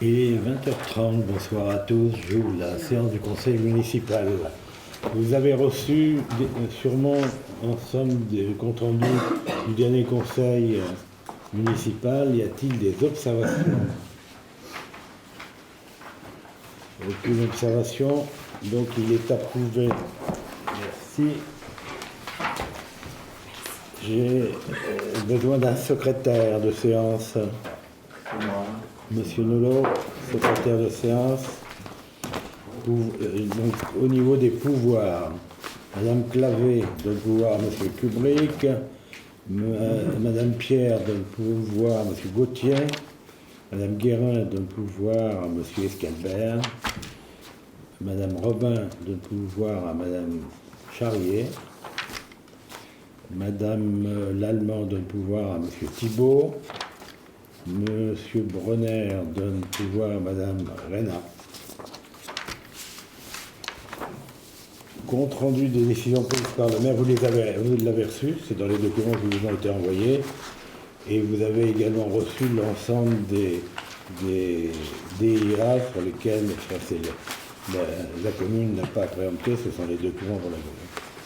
Il est 20h30, bonsoir à tous, j'ouvre la séance du conseil municipal. Vous avez reçu sûrement en somme des comptes rendus du dernier conseil municipal. Y a-t-il des observations? Aucune observation, donc il est approuvé. Merci. J'ai besoin d'un secrétaire de séance. Monsieur Nolot, secrétaire de séance. Donc, au niveau des pouvoirs, Madame Clavé donne le pouvoir à Monsieur Kubrick, Madame Pierre donne le pouvoir à Monsieur Gauthier, Madame Guérin donne le pouvoir à Monsieur Escalbert, Madame Robin donne le pouvoir à Madame Charrier, Madame Lallemand donne le pouvoir à Monsieur Thibault, Monsieur Bronner donne le pouvoir à Madame Reyna. Compte rendu des décisions prises par le maire, vous l'avez reçu, c'est dans les documents qui vous ont été envoyés, et vous avez également reçu l'ensemble des DIA sur lesquels la commune n'a pas préempté, ce sont les documents pour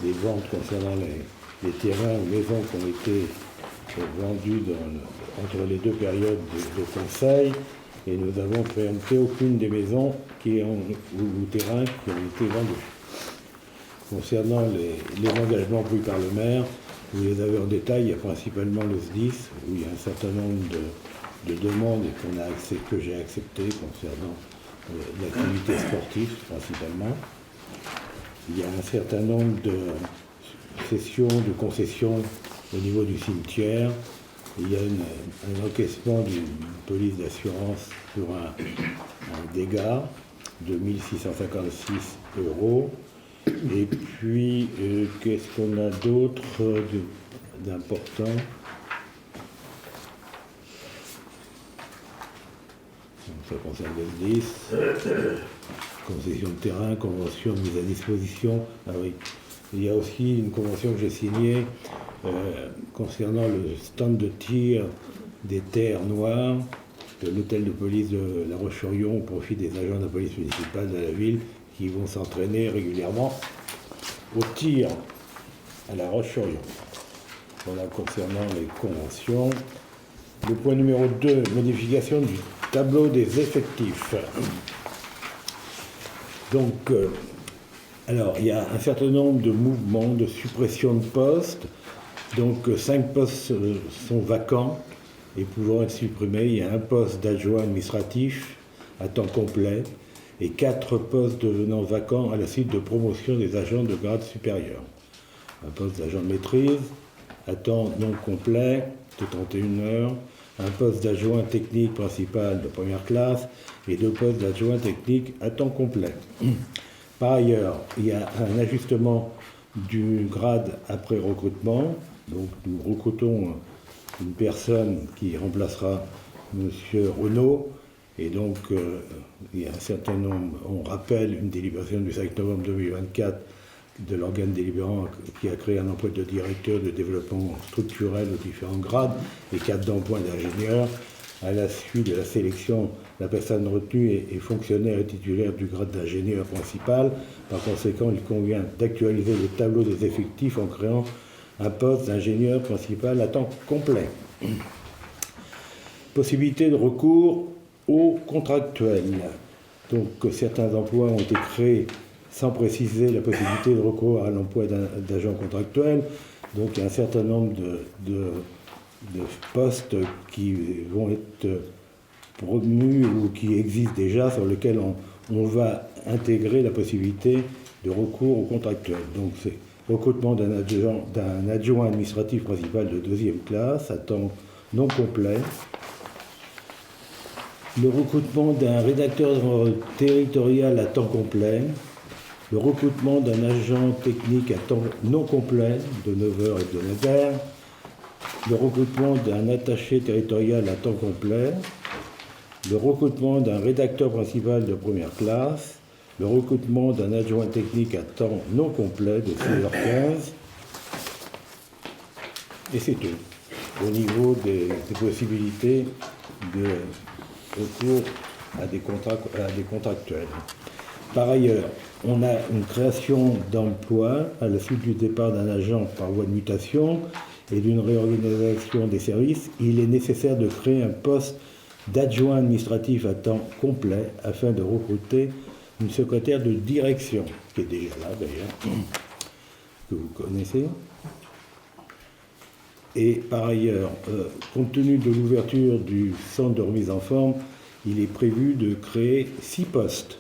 les ventes concernant les terrains ou maisons qui ont été vendus entre les deux périodes de conseil, et nous avons préempté aucune des maisons ou terrains qui ont été vendus. Concernant les engagements pris par le maire, vous les avez en détail, il y a principalement le SDIS, où il y a un certain nombre de demandes que j'ai acceptées concernant l'activité sportive principalement. Il y a un certain nombre de concessions au niveau du cimetière. Il y a un encaissement d'une police d'assurance pour un dégât de 1 656 €. Et puis, qu'est-ce qu'on a d'autre d'important? Ça concerne le 10. Concession de terrain, convention de mise à disposition. Ah oui. Il y a aussi une convention que j'ai signée concernant le stand de tir des terres noires de l'hôtel de police de La Roche-sur-Yon au profit des agents de la police municipale de la ville qui vont s'entraîner régulièrement au tir à La Roche-sur-Yon. Voilà concernant les conventions. Le point numéro 2, modification du tableau des effectifs. Donc, alors, il y a un certain nombre de mouvements de suppression de postes. Donc, 5 postes sont vacants et pouvant être supprimés. Il y a un poste d'adjoint administratif à temps complet et 4 postes devenant vacants à la suite de promotion des agents de grade supérieur. Un poste d'agent de maîtrise à temps non complet de 31 heures, un poste d'adjoint technique principal de première classe et 2 postes d'adjoint technique à temps complet. Par ailleurs, il y a un ajustement du grade après recrutement. Donc nous recrutons une personne qui remplacera M. Renaud. Et donc, il y a un certain nombre, on rappelle une délibération du 5 novembre 2024 de l'organe délibérant qui a créé un emploi de directeur de développement structurel aux différents grades et 4 d'emploi d'ingénieur. À la suite de la sélection, la personne retenue est fonctionnaire et titulaire du grade d'ingénieur principal. Par conséquent, il convient d'actualiser le tableau des effectifs en créant un poste d'ingénieur principal à temps complet. Possibilité de recours aux contractuels. Donc certains emplois ont été créés sans préciser la possibilité de recours à l'emploi d'agents contractuels. Donc il y a un certain nombre de postes qui vont être promus ou qui existent déjà, sur lesquels on va intégrer la possibilité de recours aux contractuels. Donc c'est recrutement d'un adjoint administratif principal de 2e classe à temps non complet, le recrutement d'un rédacteur territorial à temps complet, le recrutement d'un agent technique à temps non complet de 9h hebdomadaire, le recrutement d'un attaché territorial à temps complet, le recrutement d'un rédacteur principal de première classe, le recrutement d'un adjoint technique à temps non complet de 6h15, et c'est tout. Au niveau des possibilités de recours à des contractuels. Par ailleurs, on a une création d'emplois à la suite du départ d'un agent par voie de mutation et d'une réorganisation des services. Il est nécessaire de créer un poste d'adjoint administratif à temps complet afin de recruter une secrétaire de direction, qui est déjà là d'ailleurs, que vous connaissez. Et par ailleurs, compte tenu de l'ouverture du centre de remise en forme, il est prévu de créer 6 postes.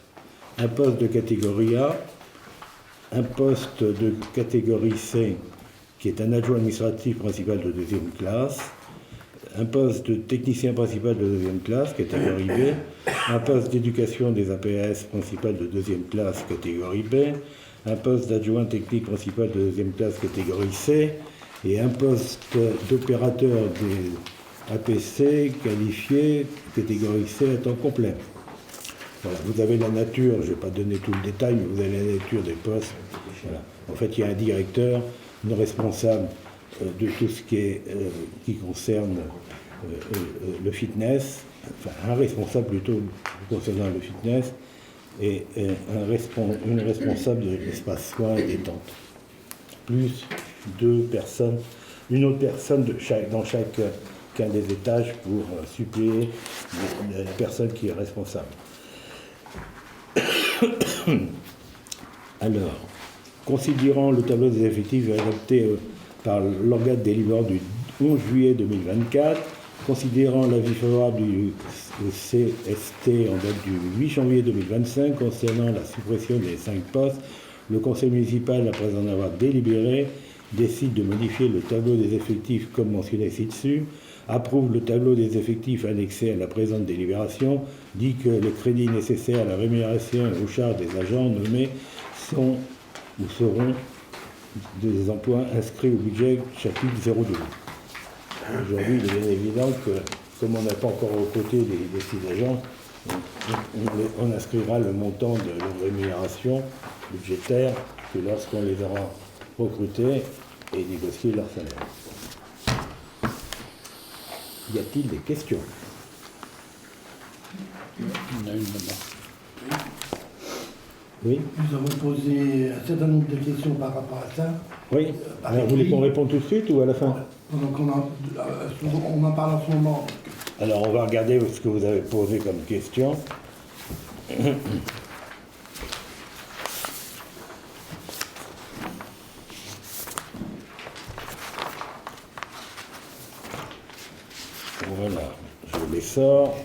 Un poste de catégorie A, un poste de catégorie C, qui est un adjoint administratif principal de deuxième classe, un poste de technicien principal de deuxième classe, catégorie B, un poste d'éducation des APS principal de deuxième classe, catégorie B, un poste d'adjoint technique principal de deuxième classe, catégorie C, et un poste d'opérateur des APC qualifié, catégorie C à temps complet. Voilà, vous avez la nature, je ne vais pas donner tout le détail, mais vous avez la nature des postes. Voilà. En fait, il y a un directeur, une responsable de tout ce qui concerne le fitness, enfin un responsable plutôt concernant le fitness, et une responsable de l'espace soins et détente. Plus 2 personnes, une autre personne dans chacun des étages pour suppléer la personne qui est responsable. Alors, considérant le tableau des effectifs adopté par l'organe délibérant du 11 juillet 2024, considérant l'avis favorable du CST en date du 8 janvier 2025 concernant la suppression des 5 postes, le conseil municipal, après en avoir délibéré, décide de modifier le tableau des effectifs comme mentionné ci-dessus, approuve le tableau des effectifs annexé à la présente délibération, dit que les crédits nécessaires à la rémunération et aux charges des agents nommés sont ou seront des emplois inscrits au budget chapitre 02. Aujourd'hui, il est bien évident que, comme on n'a pas encore recruté les 6 agents, on inscrira le montant de leur rémunération budgétaire que lorsqu'on les aura recrutés et négocié leur salaire. Y a-t-il des questions? On a une là-bas. Oui. Nous avons posé un certain nombre de questions par rapport à ça. Oui. Alors, vous voulez qu'on réponde tout de suite ou à la fin? Donc on en parle en ce moment. Alors, on va regarder ce que vous avez posé comme question. Voilà, je les sors.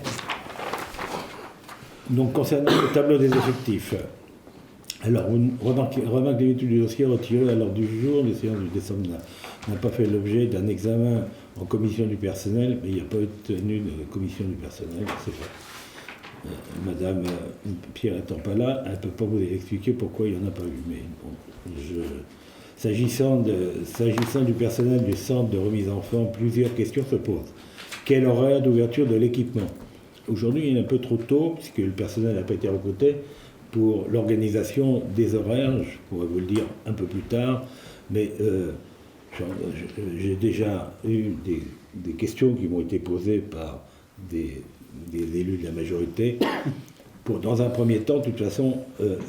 Donc, concernant le tableau des effectifs, alors, remarque l'étude du dossier retiré à l'ordre du jour, les séances du décembre n'a pas fait l'objet d'un examen en commission du personnel, mais il n'y a pas eu de tenue de commission du personnel, c'est vrai. Madame Pierre étant pas là, elle ne peut pas vous expliquer pourquoi il n'y en a pas eu. Mais bon, s'agissant du personnel du centre de remise en forme, plusieurs questions se posent. Quel horaire d'ouverture de l'équipement? Aujourd'hui, il est un peu trop tôt, puisque le personnel n'a pas été recruté, pour l'organisation des horaires. Je pourrais vous le dire un peu plus tard, mais j'ai déjà eu des questions qui m'ont été posées par des élus de la majorité. Dans un premier temps, de toute façon,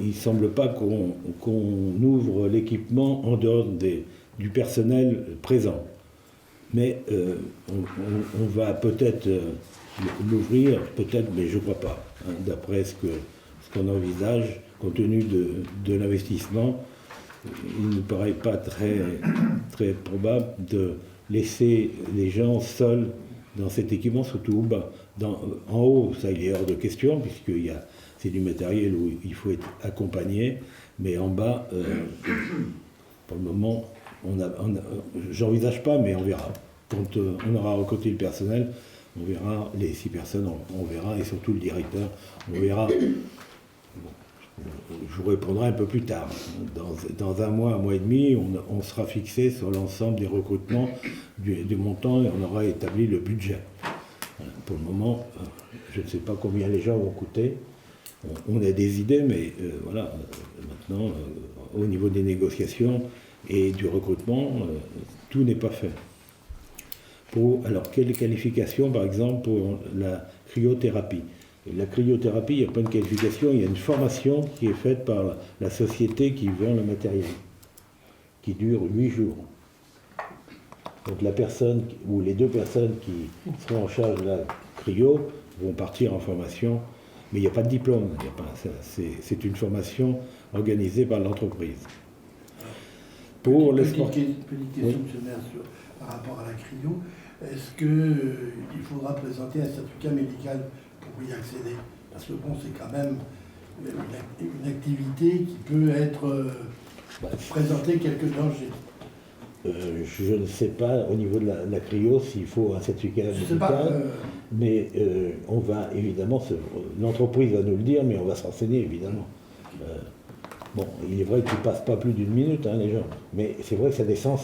il ne semble pas qu'on ouvre l'équipement en dehors du personnel présent. Mais on va peut-être l'ouvrir, peut-être, mais je ne crois pas, hein, d'après ce qu'on envisage, compte tenu de l'investissement. Il ne me paraît pas très, très probable de laisser les gens seuls dans cet équipement, surtout au bas. En haut, ça il est hors de question, puisque c'est du matériel où il faut être accompagné, mais en bas, pour le moment, j'envisage pas, mais on verra. Quand on aura recruté le personnel, on verra les 6 personnes, on verra, et surtout le directeur, on verra. Je vous répondrai un peu plus tard. Dans un mois et demi, on sera fixé sur l'ensemble des recrutements du montant et on aura établi le budget. Pour le moment, je ne sais pas combien les gens vont coûter. On a des idées, mais voilà, maintenant, au niveau des négociations et du recrutement, tout n'est pas fait. Alors, quelles qualifications, par exemple, pour la cryothérapie? Et la cryothérapie, il n'y a pas de qualification, il y a une formation qui est faite par la société qui vend le matériel, qui dure 8 jours. Donc la personne, ou les deux personnes qui seront en charge de la cryo, vont partir en formation, mais il n'y a pas de diplôme, c'est une formation organisée par l'entreprise. Pour les sportifs. Petite question, monsieur le maire, par rapport à la cryo. Est-ce qu'il faudra présenter un certificat médical pour y accéder? Parce que bon, c'est quand même une activité qui peut être présenter quelques dangers. Je ne sais pas au niveau de la cryo s'il faut un certificat médical, mais on va évidemment, l'entreprise va nous le dire, mais on va se renseigner évidemment. Bon, il est vrai qu'ils ne passent pas plus d'une minute, hein, les gens, mais c'est vrai que ça descend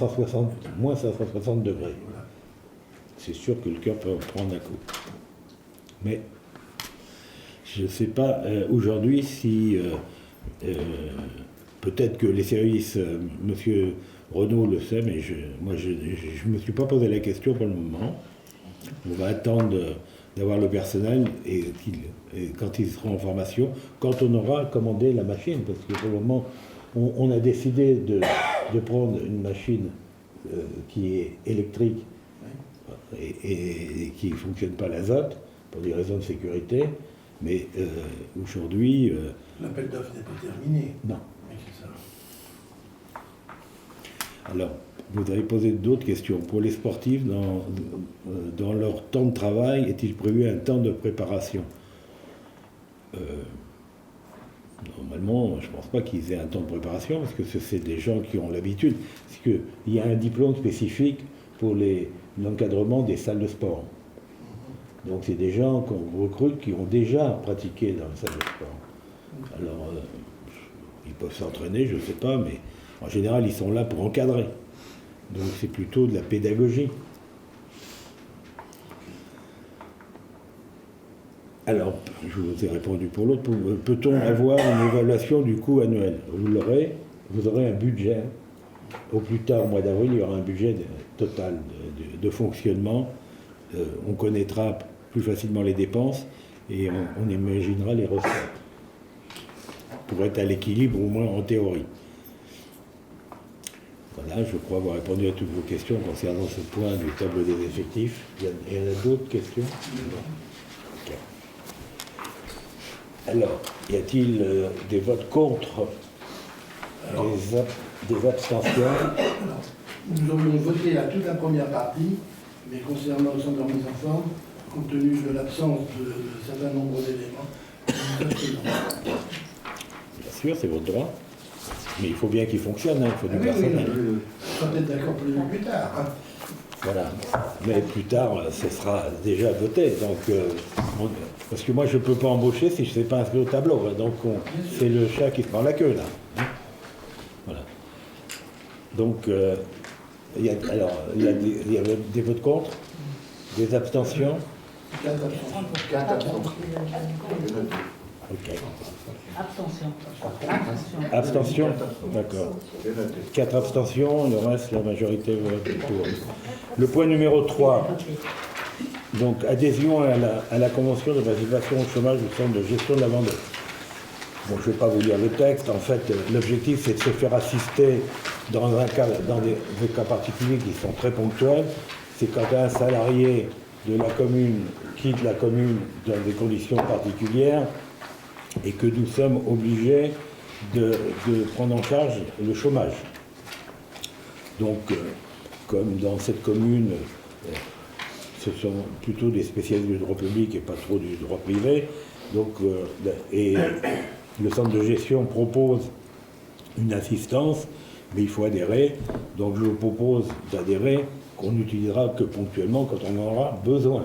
moins 160 degrés. C'est sûr que le cœur peut prendre un coup. Mais je ne sais pas aujourd'hui si peut-être que les services, monsieur Renaud le sait, mais moi je ne me suis pas posé la question pour le moment. On va attendre d'avoir le personnel et quand ils seront en formation, quand on aura commandé la machine, parce que pour le moment, on a décidé de prendre une machine qui est électrique et qui ne fonctionne pas à l'azote, pour des raisons de sécurité, mais aujourd'hui... L'appel d'offres n'est pas terminé. Non. Mais c'est ça. Alors, vous avez posé d'autres questions. Pour les sportifs, dans leur temps de travail, est-il prévu un temps de préparation? Normalement, je ne pense pas qu'ils aient un temps de préparation, parce que c'est des gens qui ont l'habitude. Parce qu'il y a un diplôme spécifique pour l'encadrement des salles de sport. Donc c'est des gens qu'on recrute qui ont déjà pratiqué dans les salles de sport. Alors, ils peuvent s'entraîner, je ne sais pas, mais en général, ils sont là pour encadrer. Donc c'est plutôt de la pédagogie. Alors, je vous ai répondu pour l'autre. Peut-on avoir une évaluation du coût annuel? Vous aurez un budget. Au plus tard, au mois d'avril, il y aura un budget total de fonctionnement. On connaîtra plus facilement les dépenses et on imaginera les recettes pour être à l'équilibre, au moins en théorie. Voilà, je crois avoir répondu à toutes vos questions concernant ce point du tableau des effectifs. Il y en a d'autres questions? Okay. Alors, y a-t-il des votes contre, des abstentions? Nous aurions voté à toute la première partie, mais concernant le centre de remise en forme, compte tenu de l'absence de certain nombre d'éléments, bien sûr, c'est votre droit. Mais il faut bien qu'il fonctionne, hein, il faut du personnel. On sera peut-être d'accord plus tard. Hein. Voilà. Mais plus tard, ce sera déjà voté. Donc, parce que moi, je ne peux pas embaucher si je ne sais pas inscrire au tableau. Donc, c'est le chat qui se prend la queue, là. Voilà. Donc, il y a des votes contre, des abstentions. 4 abstentions. Ok. Abstention. Abstention. D'accord. 4 abstentions, le reste, la majorité vote pour. Le point numéro 3. Donc, adhésion à la convention de participation au chômage du centre de gestion de la Vendée. Bon, je ne vais pas vous lire le texte. En fait, l'objectif, c'est de se faire assister dans des cas particuliers qui sont très ponctuels. C'est quand un salarié de la commune quitte la commune dans des conditions particulières et que nous sommes obligés de prendre en charge le chômage. Donc, comme dans cette commune, ce sont plutôt des spécialistes du droit public et pas trop du droit privé, donc, et le centre de gestion propose une assistance, mais il faut adhérer. Donc je vous propose d'adhérer, qu'on n'utilisera que ponctuellement quand on en aura besoin.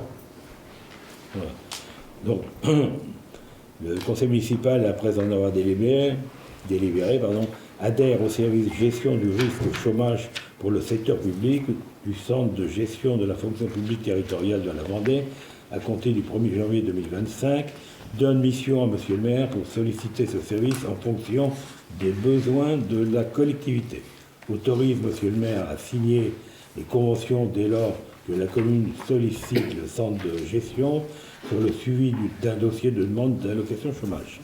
Voilà. Donc, le conseil municipal, après en avoir délibéré, adhère au service de gestion du risque chômage pour le secteur public du centre de gestion de la fonction publique territoriale de la Vendée à compter du 1er janvier 2025, donne mission à monsieur le maire pour solliciter ce service en fonction des besoins de la collectivité. Autorise monsieur le maire à signer les conventions dès lors que la commune sollicite le centre de gestion pour le suivi d'un dossier de demande d'allocation chômage.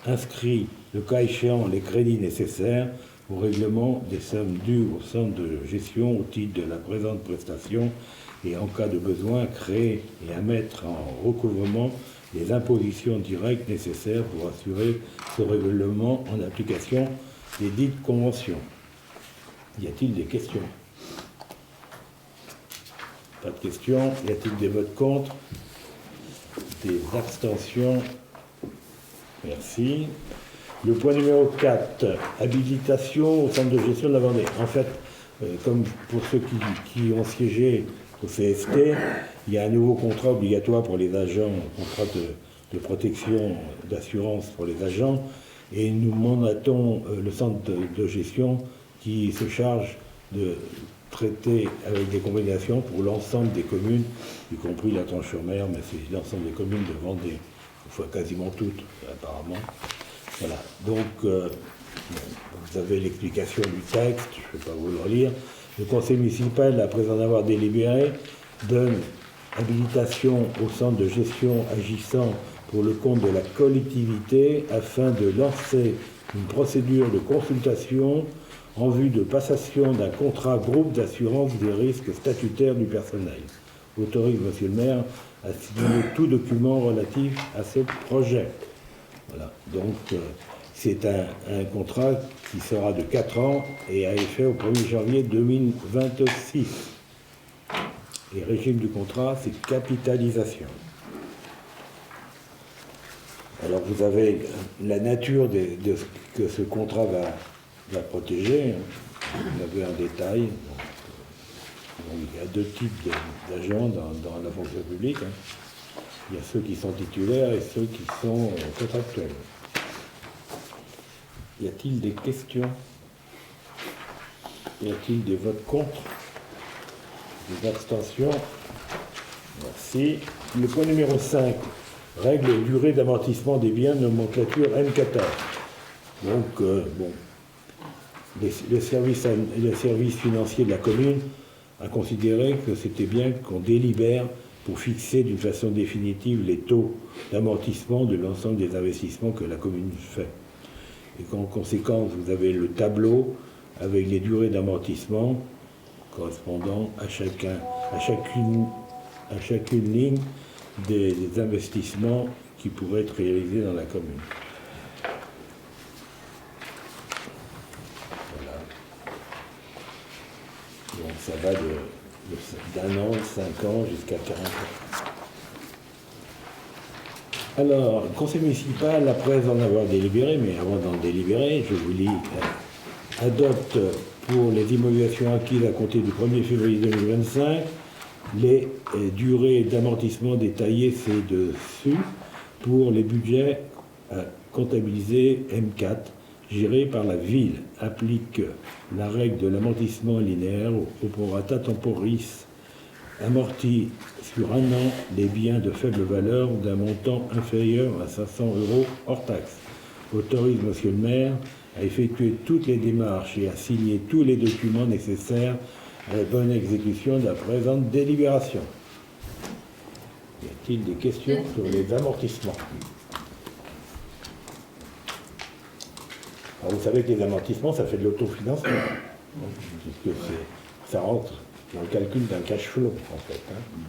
Inscrit, le cas échéant, les crédits nécessaires au règlement des sommes dues au centre de gestion au titre de la présente prestation et en cas de besoin, créer et à mettre en recouvrement les impositions directes nécessaires pour assurer ce règlement en application des dites conventions. Y a-t-il des questions? Pas de questions. Y a-t-il des votes contre? Des abstentions? Merci. Le point numéro 4, habilitation au centre de gestion de la Vendée. En fait, comme pour ceux qui ont siégé au CST, il y a un nouveau contrat obligatoire pour les agents, contrat de protection, d'assurance pour les agents, et nous mandatons le centre de gestion qui se charge de traiter avec des combinations pour l'ensemble des communes, y compris la Tranche-sur-Mer, mais c'est l'ensemble des communes de Vendée, enfin quasiment toutes apparemment. Voilà, donc vous avez l'explication du texte, je ne vais pas vous le relire. Le conseil municipal, après en avoir délibéré, donne habilitation au centre de gestion agissant pour le compte de la collectivité afin de lancer une procédure de consultation en vue de passation d'un contrat groupe d'assurance des risques statutaires du personnel. Autorise Monsieur le maire à signer tout document relatif à ce projet. Voilà, donc c'est un contrat qui sera de 4 ans et a effet au 1er janvier 2026. Et le régime du contrat, c'est capitalisation. Alors vous avez la nature de ce que ce contrat va protéger. Vous avez un détail. Donc, il y a 2 types d'agents dans la fonction publique. Il y a ceux qui sont titulaires et ceux qui sont contractuels. Y a-t-il des questions? Y a-t-il des votes contre? Des abstentions? Merci. Le point numéro 5, règle et durée d'amortissement des biens, nomenclature M14. Donc, bon, le service financier de la commune a considéré que c'était bien qu'on délibère pour fixer d'une façon définitive les taux d'amortissement de l'ensemble des investissements que la commune fait. Et qu'en conséquence, vous avez le tableau avec les durées d'amortissement correspondant à chacune ligne des investissements qui pourraient être réalisés dans la commune. Voilà. Donc ça va d'un an, 5 ans, jusqu'à 40 ans. Alors, le conseil municipal, après en avoir délibéré, mais avant d'en délibérer, je vous lis, adopte pour les immobilisations acquises à compter du 1er février 2025 les durées d'amortissement détaillées ci-dessus pour les budgets comptabilisés M4 gérés par la ville. Applique la règle de l'amortissement linéaire au prorata temporis. Amortit sur un an les biens de faible valeur d'un montant inférieur à 500 € hors taxe. Autorise Monsieur le maire à effectuer toutes les démarches et à signer tous les documents nécessaires à la bonne exécution de la présente délibération. Y a-t-il des questions sur les amortissements? Alors vous savez que les amortissements, ça fait de l'autofinancement, puisque ça rentre dans le calcul d'un cash flow, en fait.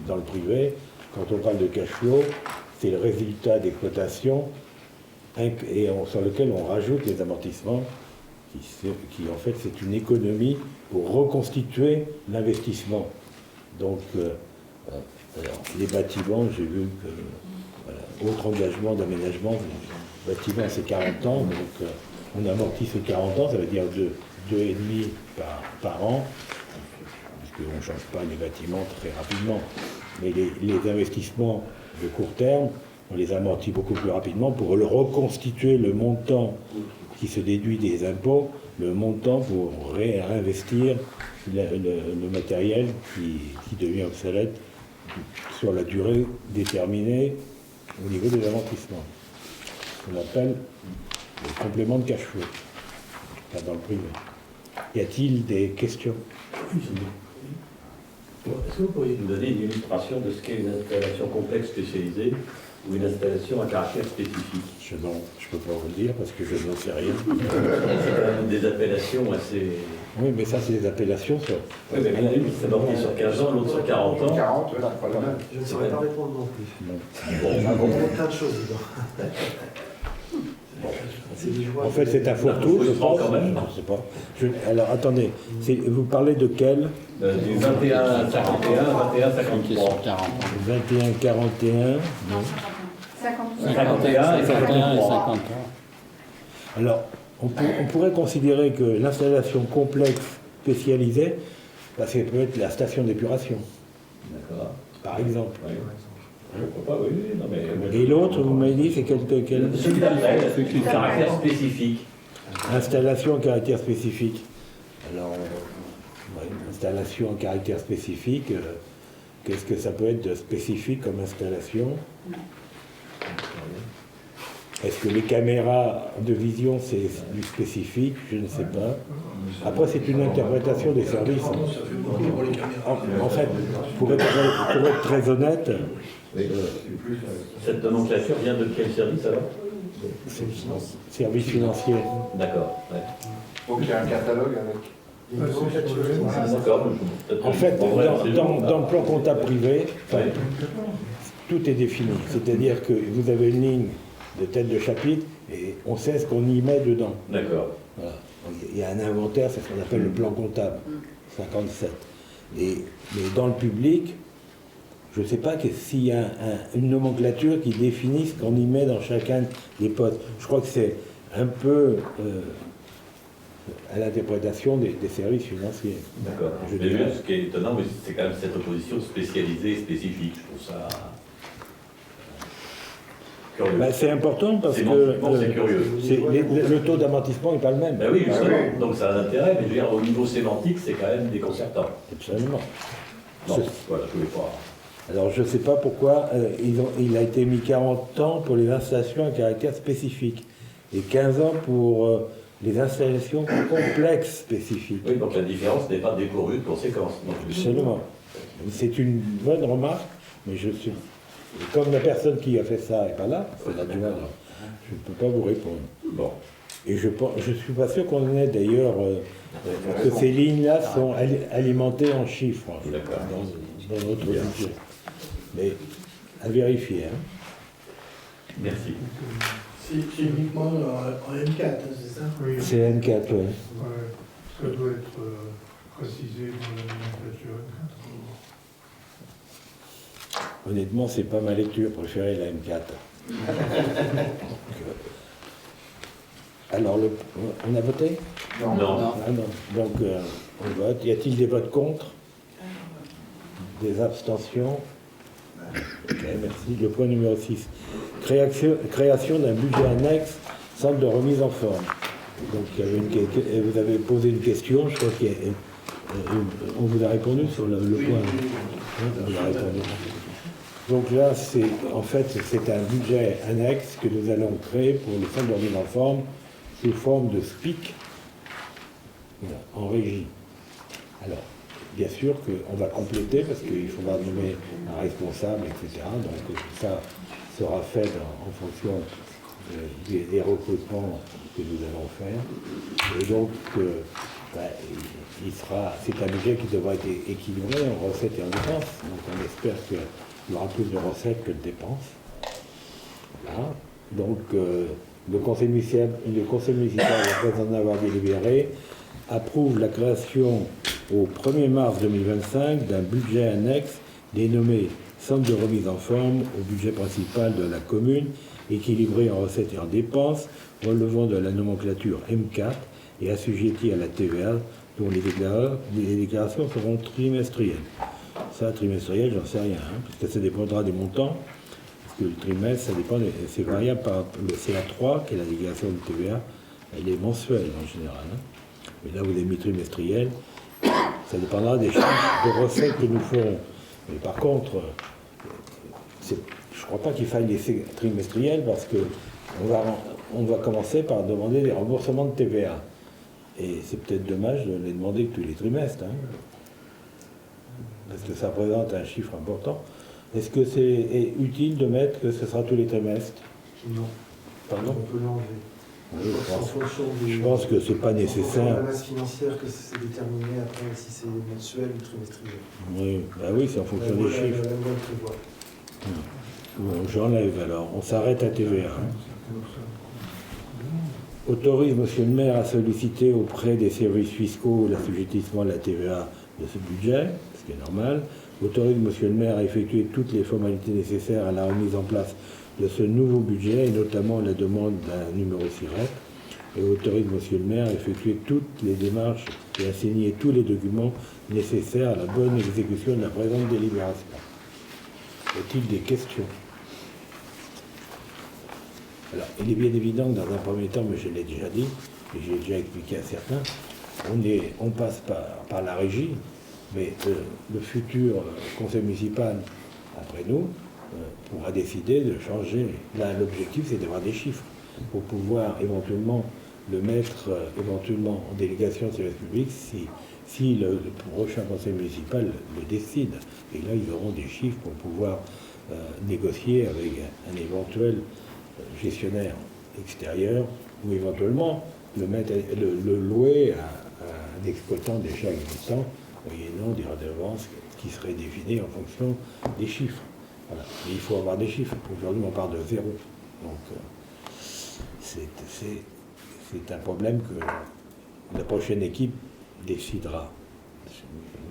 Dans le privé, quand on parle de cash flow, c'est le résultat d'exploitation et sur lequel on rajoute les amortissements, qui en fait, c'est une économie pour reconstituer l'investissement. Donc, alors, les bâtiments, j'ai vu que, voilà, autre engagement d'aménagement, le bâtiment, c'est 40 ans, donc on amortit ces 40 ans, ça veut dire 2,5 par an, puisqu'on ne change pas les bâtiments très rapidement. Mais les investissements de court terme, on les amortit beaucoup plus rapidement pour le reconstituer le montant qui se déduit des impôts, le montant pour réinvestir le matériel qui devient obsolète sur la durée déterminée au niveau des amortissements. On appelle le complément de cash flow, dans le privé. Y a-t-il des questions? Est-ce que vous pourriez nous donner une illustration de ce qu'est une installation complexe spécialisée ou une installation à caractère spécifique? Je ne peux pas vous le dire parce que je n'en sais rien. C'est quand même des appellations assez... Oui, mais ça, c'est des appellations. Ça. Oui, mais l'une qui s'amortit sur 15 ans, l'autre sur 40 ans. 40, voilà, pas le même. Je ne saurais pas répondre non plus. Bon, On comprend plein de choses dedans. C'est des joies. En fait, c'est un fourre-tout, je pense. quand même. Je ne sais pas. Alors, attendez, vous parlez de quel? Du 21 51, 21 Qui est sur 53. 40. 21, 41. Non, 50. 51 et 51 et 53. 53. Alors, on pourrait considérer que l'installation complexe spécialisée, parce qu'elle peut être la station d'épuration, D'accord. par exemple. Oui. Pourquoi pas, oui, non, mais... Et l'autre, vous m'avez dit, c'est quelle Celui d'après, c'est caractère spécifique. installation à caractère spécifique. Alors, ouais, installation à caractère spécifique, qu'est-ce que ça peut être de spécifique comme installation? Est-ce que les caméras de vision, c'est du spécifique? Je ne sais pas. Après, c'est une interprétation des services. En fait, pour être très honnête, Cette nomenclature vient de quel service alors? service financier. D'accord. Ouais. Donc il y a un catalogue avec. Il y a une nomenclature. D'accord. En fait, dans le plan comptable privé, enfin, Ouais. tout est défini. C'est-à-dire que vous avez une ligne de tête de chapitre et on sait ce qu'on y met dedans. D'accord. Voilà. Donc, il y a un inventaire, c'est ce qu'on appelle le plan comptable, 57. Mais dans le public, je ne sais pas s'il y a une nomenclature qui définit ce qu'on y met dans chacun des postes. Je crois que c'est un peu à l'interprétation des services financiers. D'accord. Je Mais dirais. ce qui est étonnant, mais c'est quand même cette opposition spécialisée et spécifique. Je trouve ça curieux. Ben, c'est important parce C'est que bon, c'est curieux. le taux d'amortissement n'est pas le même. Ben oui, justement. Donc ça a un intérêt, mais je veux dire, au niveau sémantique, c'est quand même déconcertant. Absolument. Non, Ce- voilà, je voulais pas. Alors je ne sais pas pourquoi il a été mis 40 ans pour les installations à caractère spécifique et 15 ans pour les installations complexes spécifiques. Oui, donc la différence n'est pas dépourvue de conséquences. Donc, Absolument. C'est une bonne remarque, mais je suis. Comme la personne qui a fait ça n'est pas là, c'est l'adjoint, je ne peux pas vous répondre. Bon. Et je ne suis pas sûr qu'on ait d'ailleurs que ces lignes-là sont alimentées en chiffres D'accord. dans notre budget. Mais à vérifier. Hein. Merci. C'est uniquement en M4, hein, c'est ça? Oui, C'est N4, oui. ça doit être précisé dans la nomenclature. Honnêtement, c'est pas ma lecture préférée, la M4. Alors, on a voté? Non. Ah non. Donc, on vote. Y a-t-il des votes contre? Des abstentions? Ok, merci. Le point numéro 6. Création d'un budget annexe, centre de remise en forme. Donc, il y avait vous avez posé une question, je crois qu'on vous a répondu sur le point. On a répondu. Donc là, en fait, c'est un budget annexe que nous allons créer pour le centre de remise en forme sous forme de SPIC en régie. Alors, bien sûr qu'on va compléter parce qu'il faudra nommer un responsable, etc. Donc ça sera fait en fonction des recrutements que nous allons faire. Et donc, c'est un budget qui devra être équilibré en recettes et en dépenses. Donc on espère qu'il y aura plus de recettes que de dépenses. Voilà. Donc le conseil municipal, après en avoir délibéré, approuve la création au 1er mars 2025 d'un budget annexe dénommé Centre de remise en forme au budget principal de la commune, équilibré en recettes et en dépenses, relevant de la nomenclature M4 et assujetti à la TVA, dont les déclarations seront trimestrielles. Ça, trimestriel, j'en sais rien, hein, parce que ça dépendra des montants, parce que le trimestre, ça dépend, c'est variable c'est la 3 qui est la déclaration de TVA, elle est mensuelle en général. Hein. Mais là, vous avez mis trimestriel, ça dépendra des chiffres de recettes que nous ferons. Mais par contre, je ne crois pas qu'il faille laisser trimestriel, parce que on va commencer par demander des remboursements de TVA. Et c'est peut-être dommage de les demander que tous les trimestres. Hein. parce que ça représente un chiffre important. Est-ce que c'est utile de mettre que ce sera tous les trimestres? Non, Pardon? on peut l'enlever. Oui, En fonction du- je pense que c'est pas en fonction de nécessaire. la masse financière que c'est déterminé après si c'est mensuel ou trimestriel. Oui, bah oui, c'est en fonction des La chiffres. loi le prévoit. Bon, j'enlève alors. On s'arrête à TVA. Hein. Autorise Monsieur le maire à solliciter auprès des services fiscaux l'assujettissement de la TVA de ce budget, ce qui est normal. Autorise Monsieur le maire à effectuer toutes les formalités nécessaires à la remise en place de ce nouveau budget, et notamment la demande d'un numéro SIRET. Et autorise Monsieur le maire à effectuer toutes les démarches et à signer tous les documents nécessaires à la bonne exécution de la présente délibération. Y a-t-il des questions? Alors, il est bien évident que dans un premier temps, mais je l'ai déjà dit, et j'ai déjà expliqué à certains, on passe par la régie, mais le futur conseil municipal, après nous, pourra décider de changer. Là, l'objectif, c'est d'avoir des chiffres pour pouvoir éventuellement le mettre éventuellement en délégation de service public si le prochain conseil municipal le décide. Et là, ils auront des chiffres pour pouvoir négocier avec un éventuel gestionnaire extérieur ou éventuellement le louer à un exploitant déjà existant, moyennant des redevances qui seraient définies en fonction des chiffres. Voilà. Mais il faut avoir des chiffres. Aujourd'hui, on part de zéro. Donc, c'est un problème que la prochaine équipe décidera.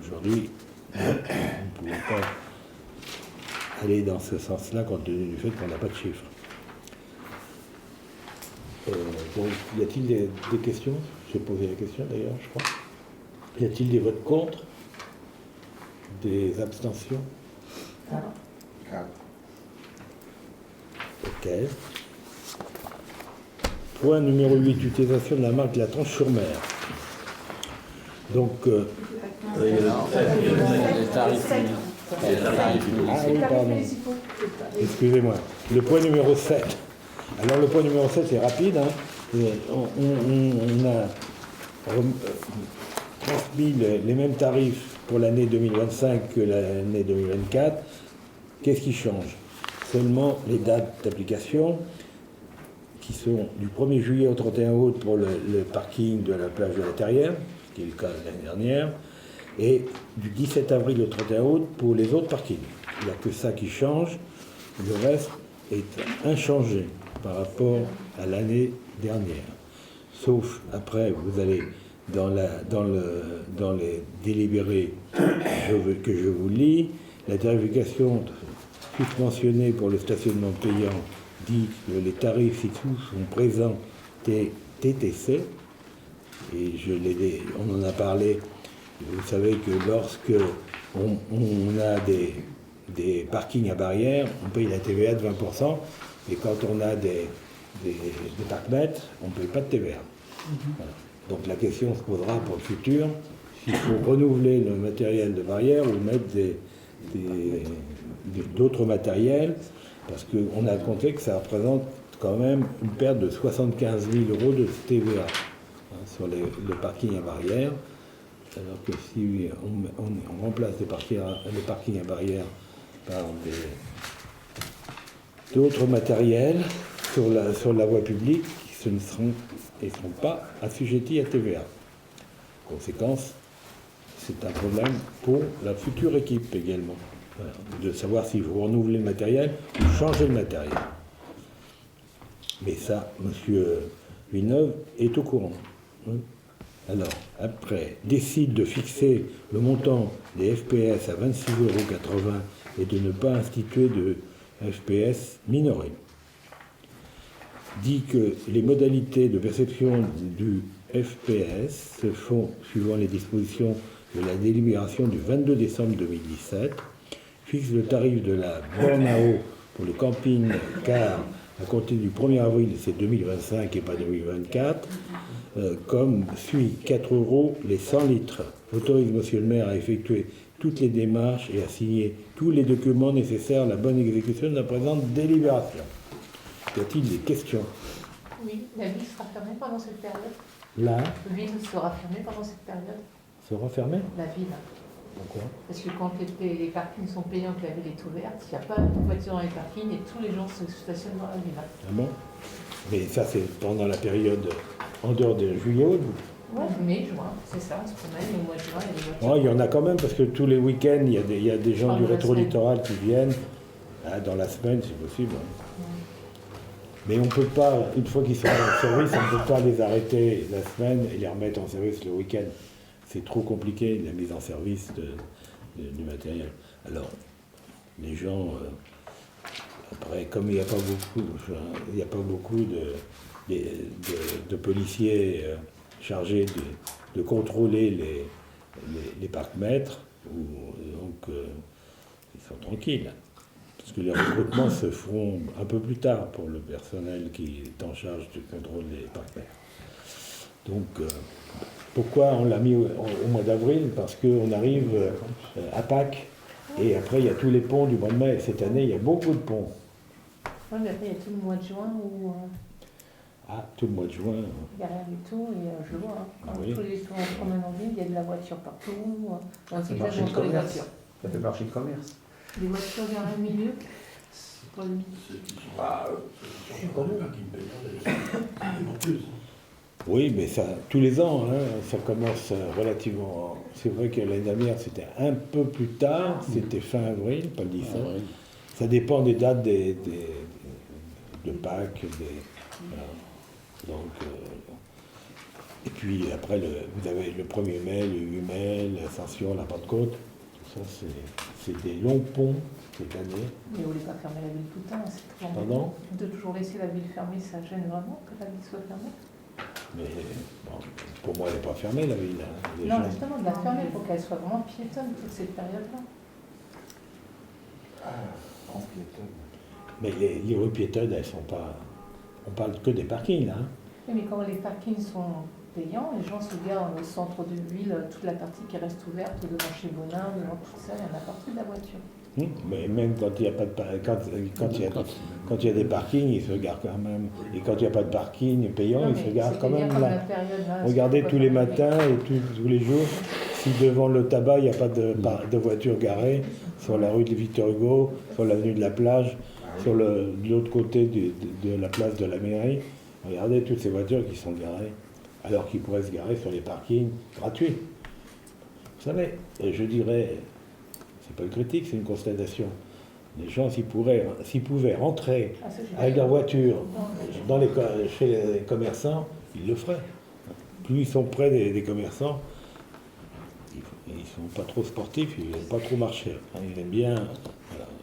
Aujourd'hui, on ne pouvons pas aller dans ce sens-là compte tenu du fait qu'on n'a pas de chiffres. Donc, y a-t-il des questions? J'ai posé la question d'ailleurs, je crois. Y a-t-il des votes contre? Des abstentions? Ok. Point numéro 8, utilisation de la marque de la Tranche-sur-Mer. Donc, Les tarifs. ah oui, pardon. Excusez-moi. Le point numéro 7. Alors, le point numéro 7, c'est rapide. Hein. On a transmis les mêmes tarifs pour l'année 2025 que l'année 2024. Qu'est-ce qui change? Seulement les dates d'application, qui sont du 1er juillet au 31 août pour le parking de la plage de la Terrière, ce qui est le cas de l'année dernière, et du 17 avril au 31 août pour les autres parkings. Il n'y a que ça qui change. Le reste est inchangé par rapport à l'année dernière. Sauf après, vous allez dans les délibérés que je vous lis, la tarification susmentionnée pour le stationnement payant dit que les tarifs ci-dessous sont présents TTC, et on en a parlé. Vous savez que lorsque on a des parkings à barrières, on paye la TVA de 20%, et quand on a des parcs-mètres, on ne paye pas de TVA. Voilà. Donc la question se posera pour le futur, s'il faut renouveler le matériel de barrière ou mettre d'autres matériels, parce qu'on a compté que ça représente quand même une perte de 75 000 € de TVA sur le parking à barrière, alors que si on remplace les parkings à barrière par d'autres matériels sur la voie publique, ce ne seront pas assujettis à TVA. Conséquence, c'est un problème pour la future équipe également, voilà, de savoir s'il faut renouveler le matériel ou changer le matériel. Mais ça, M. Villeneuve est au courant. Alors, après, décide de fixer le montant des FPS à 26,80 € et de ne pas instituer de FPS minorés. Dit que les modalités de perception du FPS se font suivant les dispositions de la délibération du 22 décembre 2017, fixe le tarif de la borne à eau pour le camping-car à compter du 1er avril, c'est 2025 et pas 2024, comme suit: 4 € les 100 litres. Autorise Monsieur le maire à effectuer toutes les démarches et à signer tous les documents nécessaires à la bonne exécution de la présente délibération. Y a-t-il des questions? Oui, la ville sera fermée pendant cette période. La La ville sera fermée pendant cette période. sera fermée? La ville. Pourquoi? Parce que quand les parkings sont payants, que la ville est ouverte, il n'y a pas de voiture dans les parkings et tous les gens se stationnent dans la ville. Ah bon? Mais ça, c'est pendant la période en dehors de juillet, août. Ouais, mai, juin, c'est ça, on se promène, au mois de juin, il y a des voitures. Ouais, il y en a quand même, parce que tous les week-ends, il y a des gens Pendant du la rétro-littoral qui viennent. Ah, dans la semaine, c'est possible. Mais on ne peut pas, une fois qu'ils sont en service, on ne peut pas les arrêter la semaine et les remettre en service le week-end. C'est trop compliqué, la mise en service du matériel. Alors, les gens, après, comme il n'y a pas beaucoup de policiers chargés de contrôler les parcs-mètres, donc ils sont tranquilles. Parce que les recrutements se feront un peu plus tard pour le personnel qui est en charge du contrôle des parcs-mètres. Donc, pourquoi on l'a mis au mois d'avril? Parce qu'on arrive à Pâques, et après il y a tous les ponts du mois de mai. Cette année, il y a beaucoup de ponts. Oui, mais après, il y a tout le mois de juin où Ah, tout le mois de juin. il n'y a rien du tout, et je le vois. Quand Oui. tous les tours en promène en ville, il y a de la voiture partout. On fait s'exagère marché de entre les commerce. voitures. Ça fait marché de commerce. Des voitures vers un milieu. Pour le- Ceux qui sont dans les parkings payants, c'est montueux, ça. Oui, mais ça, tous les ans, hein, ça commence relativement. C'est vrai que l'année dernière, c'était un peu plus tard, c'était fin avril, pas le 17. Ah, oui. Ça dépend des dates de Pâques. Voilà. Donc, et puis après, vous avez le 1er mai, le 8 mai, l'Ascension, la Pentecôte. Tout ça, c'est des longs ponts cette année. Mais vous ne voulez pas fermer la ville tout le temps, c'est toujours Pardon? De toujours laisser la ville fermée, ça gêne vraiment que la ville soit fermée? Mais bon, pour moi, elle n'est pas fermée, la ville. Hein. Les Non, gens- justement, de la fermer pour qu'elle soit vraiment piétonne toute cette période-là. En piétonne. Mais les rues piétonnes, elles sont pas. On parle que des parkings, là. Hein. Oui, mais quand les parkings sont payants, les gens se garent au centre de ville, toute la partie qui reste ouverte, devant chez Bonin, devant tout ça, il y en a partout de la voiture. Mais même quand il n'y a pas de quand il y a des parkings, ils se garent quand même. Et quand il n'y a pas de parking payant, Non, ils mais se garent c'était quand bien même comme la là. période, là, Regardez c'est tous les pas matins et tous les jours, si devant le tabac, il n'y a pas de voiture garée, sur la rue de Victor Hugo, sur l'avenue de la Plage, sur de l'autre côté de la place de la mairie, regardez toutes ces voitures qui sont garées, alors qu'ils pourraient se garer sur les parkings gratuits. Vous savez, et je dirais, c'est pas une critique, c'est une constatation. Les gens, s'ils pouvaient rentrer Ah, ça, j'ai avec pas- leur voiture Non, chez les commerçants, ils le feraient. Plus ils sont près des commerçants, ils ne sont pas trop sportifs, ils n'aiment pas trop marcher. Hein, ils aiment bien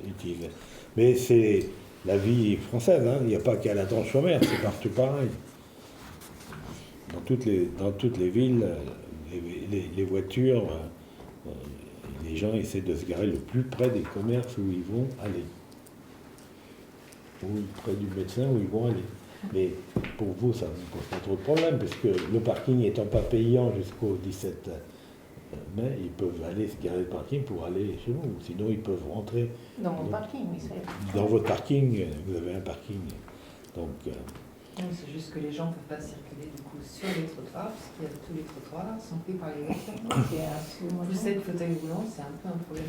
utiliser. Mais c'est la vie française, hein. Il n'y a pas qu'à la Tranche-sur-Mer, c'est partout pareil. Dans toutes les villes, les voitures, les gens essaient de se garer le plus près des commerces où ils vont aller. Ou près du médecin où ils vont aller. Mais pour vous, ça ne vous pose pas trop de problème, parce que le parking n'étant pas payant jusqu'au 17 mai, ils peuvent aller se garer le parking pour aller chez vous. Sinon, ils peuvent rentrer dans mon parking, oui, ça y est. dans votre parking. Vous avez un parking. Donc, Non, c'est juste que les gens ne peuvent pas circuler du coup sur les trottoirs, parce que tous les trottoirs sont pris par les voitures. C'est absolument Pousser le fauteuil roulant, c'est un peu un problème.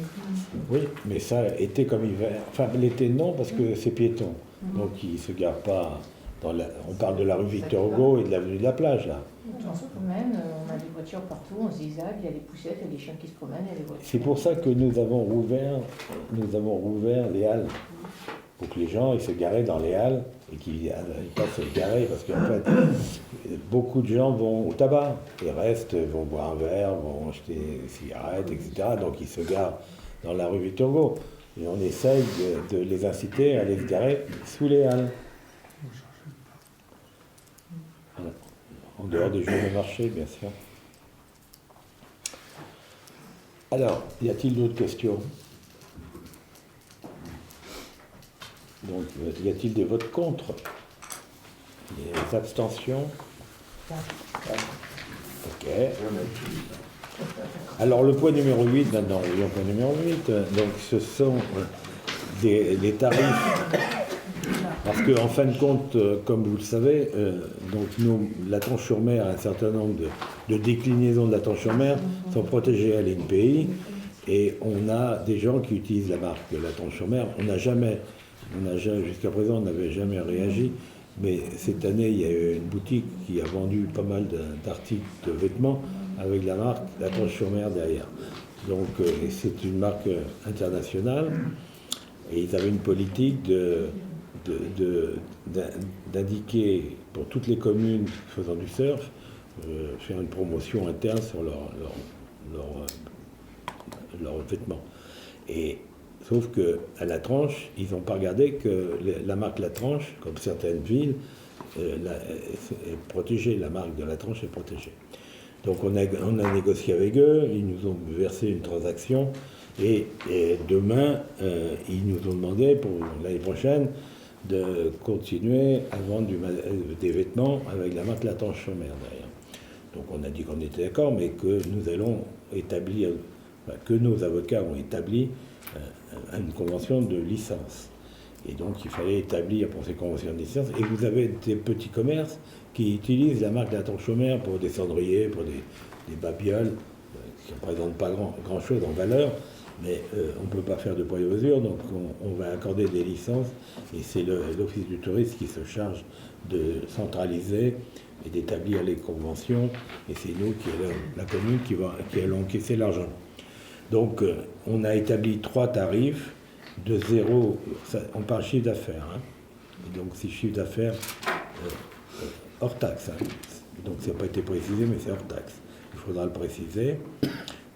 oui, mais ça, été comme hiver. Enfin, l'été, non, parce que c'est piéton. Donc, ils ne se garent pas. On parle de la rue Victor Hugo et de l'avenue de la Plage, là. On se promène, on a des voitures partout, on se zigzague, il y a des poussettes, il y a des chiens qui se promènent, il y a des voitures. C'est pour ça que nous avons rouvert les halles. Pour que les gens ils se garaient dans les halles et qu'ils passent se garer. Parce qu'en fait, beaucoup de gens vont au tabac. Ils restent, vont boire un verre, vont acheter des cigarettes, etc. Donc ils se garent dans la rue Victor Hugo. Et on essaye de les inciter à aller se garer sous les halles. Voilà. En dehors des jours de marché, bien sûr. Alors, y a-t-il d'autres questions? Donc, y a-t-il des votes contre? Des abstentions? Ok. Alors, le point numéro 8, maintenant, oui, le point numéro 8, donc ce sont les tarifs. Parce qu'en fin de compte, comme vous le savez, donc la Tranche-sur-Mer, un certain nombre de déclinaisons de la Tranche-sur-Mer sont protégées à l'INPI. Et on a des gens qui utilisent la marque de la Tronche-sur-Mer. Jusqu'à présent, on n'avait jamais réagi. Mais cette année, il y a eu une boutique qui a vendu pas mal d'articles de vêtements avec la marque La Tronche-sur-Mer derrière. Donc c'est une marque internationale et ils avaient une politique d'indiquer pour toutes les communes faisant du surf, faire une promotion interne sur leurs vêtements. Et sauf qu'à La Tranche, ils n'ont pas regardé que la marque La Tranche, comme certaines villes, est protégée. La marque de La Tranche est protégée. Donc on a négocié avec eux, ils nous ont versé une transaction et demain, ils nous ont demandé pour l'année prochaine de continuer à vendre des vêtements avec la marque La Tronche-sur-Mer derrière. Donc on a dit qu'on était d'accord, mais que nous allons établir, que nos avocats ont établi une convention de licence. Et donc il fallait établir pour ces conventions de licence. Et vous avez des petits commerces qui utilisent la marque de la Tronche-sur-Mer pour des cendriers, pour des babioles, qui ne représentent pas grand-chose en valeur, mais on ne peut pas faire de poids et mesure, donc on va accorder des licences, et c'est l'Office du tourisme qui se charge de centraliser et d'établir les conventions, et c'est nous, la commune, qui allons encaisser l'argent. Donc on a établi 3 tarifs de 0, on parle chiffre d'affaires, hein, et donc c'est chiffre d'affaires hors taxe, hein. Donc ça n'a pas été précisé, mais c'est hors taxe. Il faudra le préciser.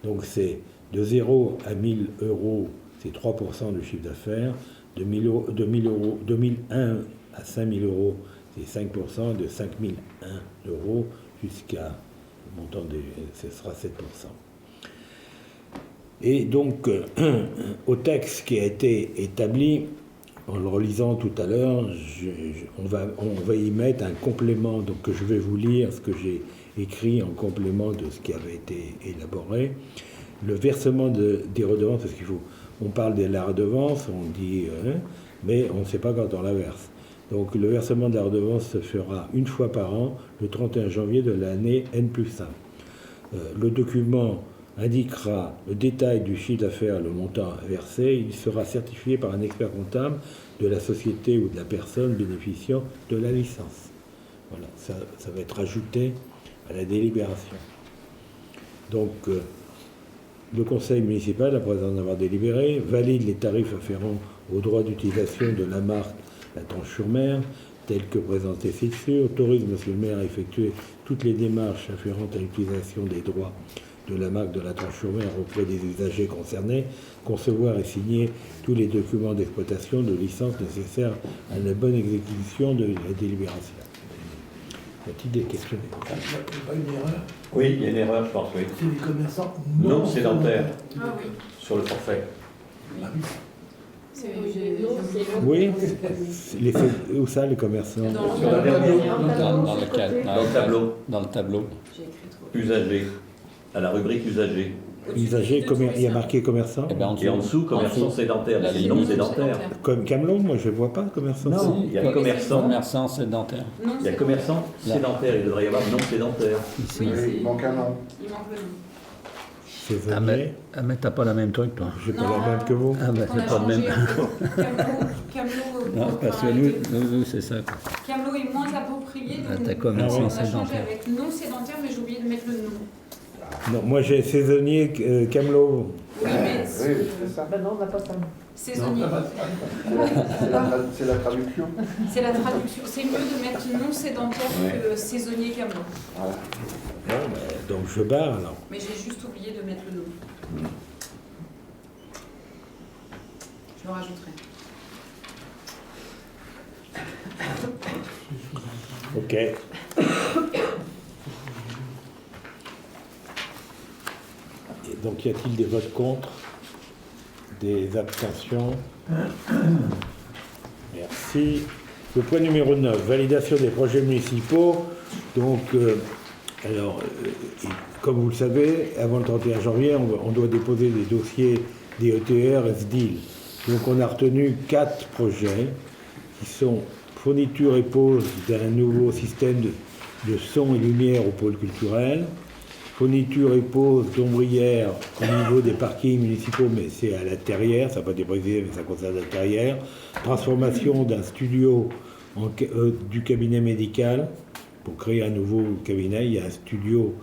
Donc c'est de 0 à 1000 euros, c'est 3% du chiffre d'affaires. De 2001 à 5000 euros, c'est 5%. De 5001 euros jusqu'à le montant ce sera 7%. Et donc, au texte qui a été établi, en le relisant tout à l'heure, on va y mettre un complément, donc que je vais vous lire ce que j'ai écrit en complément de ce qui avait été élaboré. Le versement des redevances, parce on parle de la redevance, on dit, mais on ne sait pas quand on la verse. Donc le versement de la redevance se fera une fois par an, le 31 janvier de l'année N+1. Le document indiquera le détail du chiffre d'affaires, le montant versé. Il sera certifié par un expert comptable de la société ou de la personne bénéficiant de la licence. Voilà, ça va être ajouté à la délibération. Donc, le conseil municipal, après en avoir délibéré, valide les tarifs afférents au droit d'utilisation de la marque La Tronche-sur-Mer, tels que présentés ci-dessus, autorise monsieur le maire à effectuer toutes les démarches afférentes à l'utilisation des droits de la marque de La Tronche-sur-Mer auprès des usagers concernés, concevoir et signer tous les documents d'exploitation de licence nécessaires à la bonne exécution de la délibération. Y a-t-il des questions? Il n'y a pas une erreur. Oui, il y a une erreur, je pense, oui. C'est les commerçants Non sédentaires Ah oui. sur le forfait. Ah oui. Oui, où ça, les commerçants? Sur la dernière, Dans le tableau. Dans le tableau. J'ai écrit trop. usagers, à la rubrique usagers. Usagers, il y a marqué commerçant? Eh ben, en Et en dessous, commerçants sédentaires, La c'est ligne non sédentaire. Comme Camelot, moi je ne vois pas commerçant. Non. Il y a commerçants, Commerçant sédentaire. Non, il y a commerçants sédentaires, il devrait y avoir non sédentaires. Ici. Il manque un nom. Il manque le nom. Saisonnier. Ah, mais t'as pas la même truc, toi. J'ai pas la même que vous. Ah, ben, On c'est a pas le même. changé, Camelot, Non, parce que nous c'est ça. quoi. Camelot est moins approprié, Ah, donc t'as on commerçant a changé sédentaire. avec non sédentaire, mais j'ai oublié de mettre le nom. Non, moi j'ai saisonnier Camelot. Oui, mais Oui, c'est ça. Ben non, on n'a pas ça. saisonnier. C'est la traduction. C'est la traduction. C'est mieux de mettre non sédentaire Ouais. que saisonnier Camelot. Voilà. Bon, donc je barre alors. Mais j'ai juste oublié de mettre le nom. Je le rajouterai. Ok. Et donc y a-t-il des votes contre? Des abstentions? Merci. Le point numéro 9, validation des projets municipaux. Donc, comme vous le savez, avant le 31 janvier, on doit déposer des dossiers DETR, SDIL. Donc on a retenu 4 projets qui sont fourniture et pose d'un nouveau système de son et lumière au pôle culturel, fourniture et pose d'ombrières au niveau des parkings municipaux, mais c'est à l'intérieur, ça n'a pas été précisé, mais ça concerne l'intérieur. Transformation d'un studio du cabinet médical, pour créer un nouveau cabinet. Il y a un studio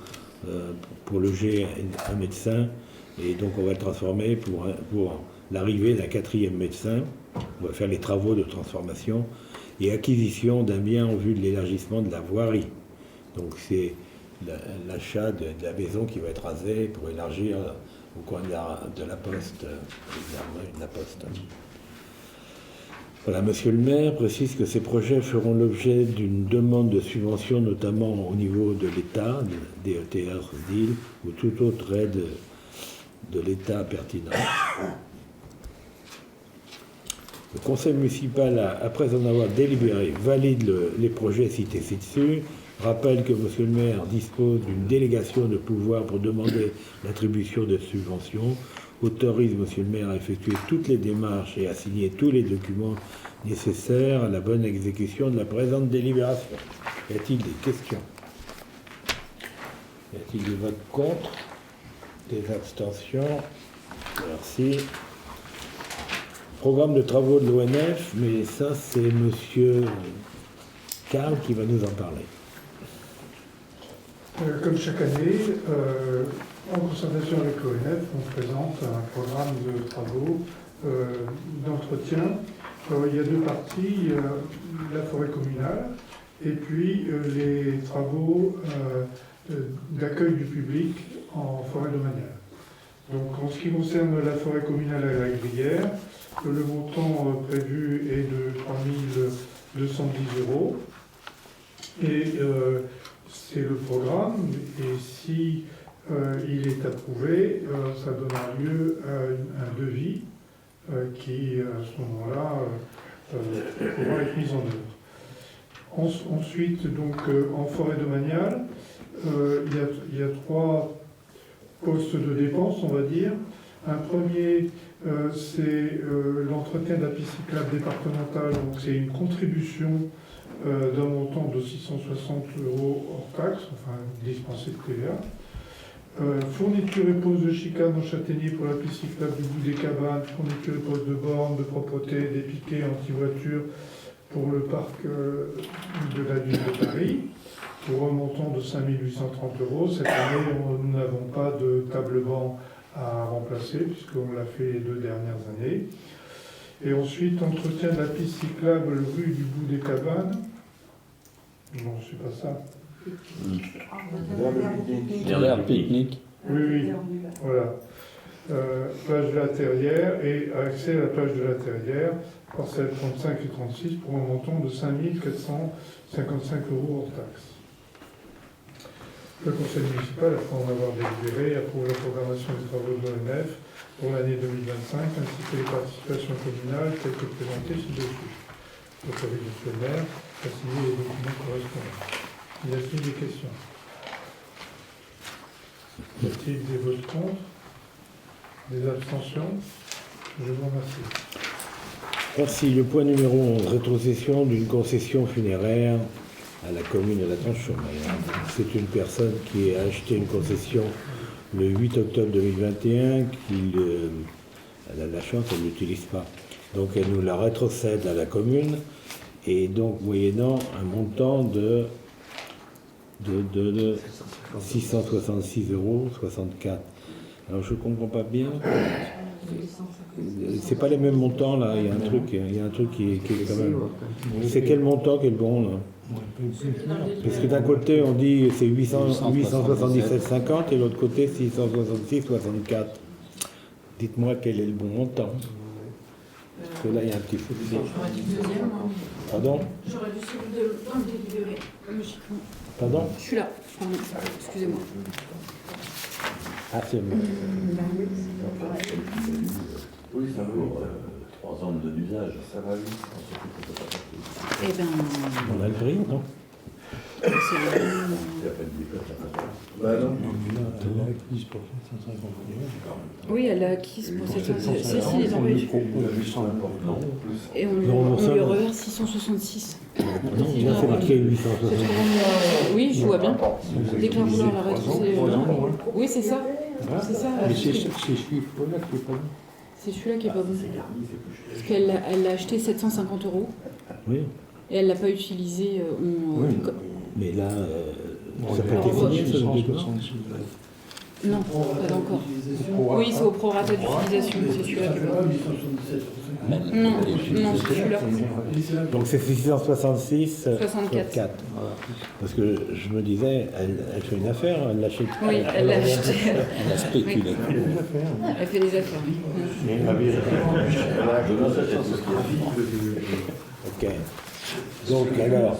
pour loger un médecin, et donc on va le transformer pour l'arrivée d'un 4e médecin. On va faire les travaux de transformation et acquisition d'un bien en vue de l'élargissement de la voirie. Donc c'est l'achat de la maison qui va être rasée pour élargir au coin de la poste, de la poste. Voilà, Monsieur le maire précise que ces projets feront l'objet d'une demande de subvention, notamment au niveau de l'État, des DETR, DIL, ou toute autre aide de l'État pertinent. Le conseil municipal, après en avoir délibéré, valide les projets cités ci-dessus, rappelle que Monsieur le maire dispose d'une délégation de pouvoir pour demander l'attribution de subventions, autorise Monsieur le maire à effectuer toutes les démarches et à signer tous les documents nécessaires à la bonne exécution de la présente délibération. Y a-t-il des questions? Y a-t-il des votes contre? Des abstentions? Merci. Programme de travaux de l'ONF, mais ça c'est Monsieur Carl qui va nous en parler. Comme chaque année, en concertation avec l'ONF, on présente un programme de travaux d'entretien. Il y a deux parties, la forêt communale et puis les travaux d'accueil du public en forêt domaniale. Donc en ce qui concerne la forêt communale à la Grillière, le montant prévu est de 3 210 €. Et c'est le programme, et si il est approuvé, ça donnera lieu à un devis qui, à ce moment-là, pourra être mis en œuvre. Ensuite, donc, en forêt domaniale, il y a 3 postes de dépenses, on va dire. Un premier, c'est l'entretien de la piste cyclable départementale, donc c'est une contribution d'un montant de 660 € hors taxe, enfin dispensé de TVA. Fourniture et pose de chicane en châtaignier pour la piste cyclable du bout des cabanes, fourniture et pose de bornes de propreté, des piquets anti-voiture pour le parc de la ville de Paris, pour un montant de 5 830 €. Cette année, nous n'avons pas de table-banc à remplacer, puisqu'on l'a fait les 2 dernières années. Et ensuite, entretien de la piste cyclable rue du bout des cabanes. Non, c'est pas ça. L'air pique-nique. Oui, voilà. Plage de la Terrière et accès à la plage de la Terrière, parcelles 35 et 36, pour un montant de 5 455 € hors taxe. Le conseil municipal, après en avoir délibéré, approuve la programmation des travaux de l'ONF pour l'année 2025, ainsi que les participations communales telles que présentées ci-dessus. Autorise le maire à signer les documents correspondants. Y a-t-il des questions? Y a-t-il des votes contre? Des abstentions? Je vous remercie. Merci. Le point numéro 11, rétrocession d'une concession funéraire à la commune de la Tranche-sur-Mer. C'est une personne qui a acheté une concession le 8 octobre 2021, elle a la chance, elle ne l'utilise pas. Donc elle nous la rétrocède à la commune, et donc moyennant un montant de 666,64 €. Alors je ne comprends pas bien. C'est pas les mêmes montants là, il y a un truc qui est quand même. C'est quel montant qui est le bon là? Parce que d'un côté on dit c'est 877,50 et l'autre côté 666,64. Dites-moi quel est le bon montant. Parce que là il y a un petit fou. J'aurais dit deuxième. Pardon? J'aurais dû celui de délibéré, logiquement. Pardon? Je suis là, pardon, excusez-moi. Ah c'est bon. Oui, ça vaut 3 ans d'usage. Ça va vite. Eh bien, On a le prix, non? Il y a pas de débat, Bah non. Elle a acquise pour 750 millions. Oui, elle l'a acquise pour 750. Si, si, les employés du Et on Non, lui reverse 666. Non, là, c'est marqué 860. Oui, je vois bien. Déclare vouloir la réduire. Oui, c'est ça. C'est ça. Mais c'est ce chiffre-là qui est pas bon. C'est celui-là qui est pas bon. Parce qu'elle l'a acheté 750 €. Oui, Et elle l'a pas utilisé. mais là, ça peut être fini, ça, le débat. Non, pas encore. Oui, c'est au prorata d'utilisation. C'est celui-là qui est pas bon. 877. Non, non, c'est celui-là. Donc c'est 666, 64. 4. Parce que je me disais, elle fait une affaire, elle l'achète. Oui, elle l'a acheté. Elle a spéculé. Elle fait des affaires. Ok. Donc alors,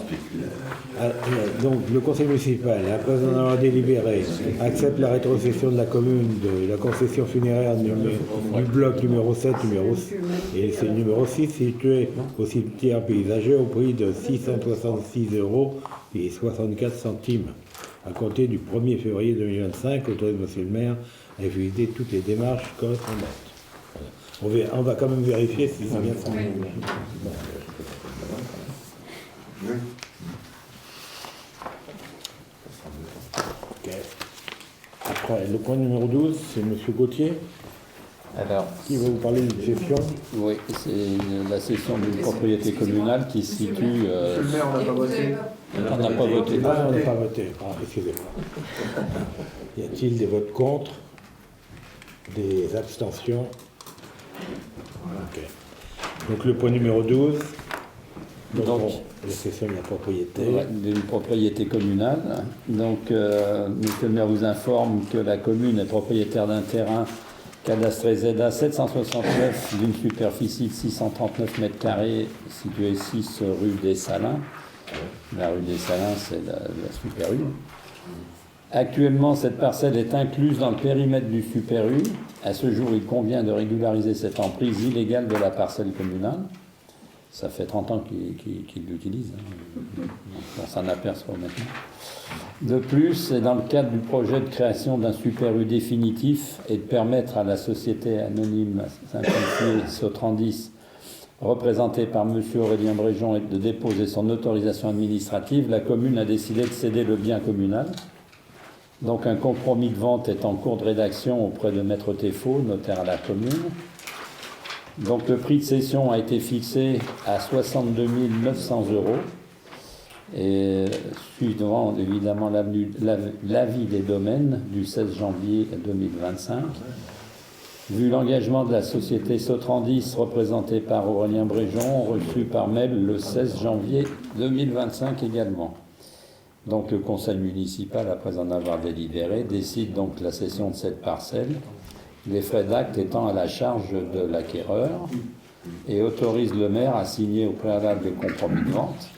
donc le conseil municipal, après en avoir délibéré, accepte la rétrocession de la commune de la concession funéraire du bloc numéro 7, et c'est le numéro 6 situé au cimetière paysager au prix de 666 € et 64 centimes à compter du 1er février 2025, autorise monsieur le maire à effectuer toutes les démarches correspondantes. Voilà. On va quand même vérifier si c'est bien ça. Oui. Ok. Après, le point numéro 12, c'est M. Gauthier Alors, qui va vous parler d'une cession. oui, c'est la cession d'une propriété communale qui se situe. Monsieur le maire, on n'a pas voté. On n'a pas voté. Ah, on n'a pas voté. Ah, excusez-moi. Y a-t-il des votes contre? Des abstentions? Ok. Donc le point numéro 12. Donc, la cession de la propriété. Ouais, d'une propriété communale. Donc, monsieur le maire vous informe que la commune est propriétaire d'un terrain cadastré ZA 769 d'une superficie de 639 mètres carrés situé 6 rue des Salins. La rue des Salins, c'est la Super U. Actuellement, cette parcelle est incluse dans le périmètre du Super U. À ce jour, il convient de régulariser cette emprise illégale de la parcelle communale. Ça fait 30 ans qu'ils l'utilisent. On s'en aperçoit maintenant. De plus, c'est dans le cadre du projet de création d'un Super U définitif et de permettre à la société anonyme simplifiée Sotrandis, représentée par M. Aurélien Bréjon, de déposer son autorisation administrative, la commune a décidé de céder le bien communal. Donc un compromis de vente est en cours de rédaction auprès de Maître Théfault, notaire à la commune. Donc le prix de cession a été fixé à 62 900 €, et suivant évidemment l'avis des domaines du 16 janvier 2025. Vu l'engagement de la société Sotrandis, représentée par Aurélien Bréjon, reçu par mail le 16 janvier 2025 également. Donc le conseil municipal, après en avoir délibéré, décide donc la cession de cette parcelle, les frais d'acte étant à la charge de l'acquéreur, et autorise le maire à signer au préalable le compromis de vente,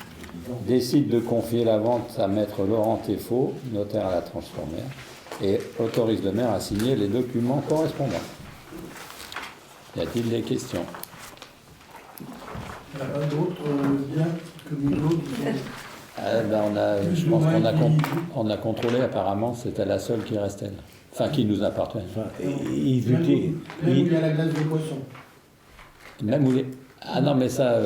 décide de confier la vente à maître Laurent Théfault, notaire à la transformère, et autorise le maire à signer les documents correspondants. Y a-t-il des questions? Il n'y a pas d'autres biens communaux qui sont... Je pense qu'on a contrôlé, apparemment, c'était la seule qui restait. Enfin, qui nous appartenait. Enfin, Même où il y a la glace de poisson. Même où Ah non, mais ça,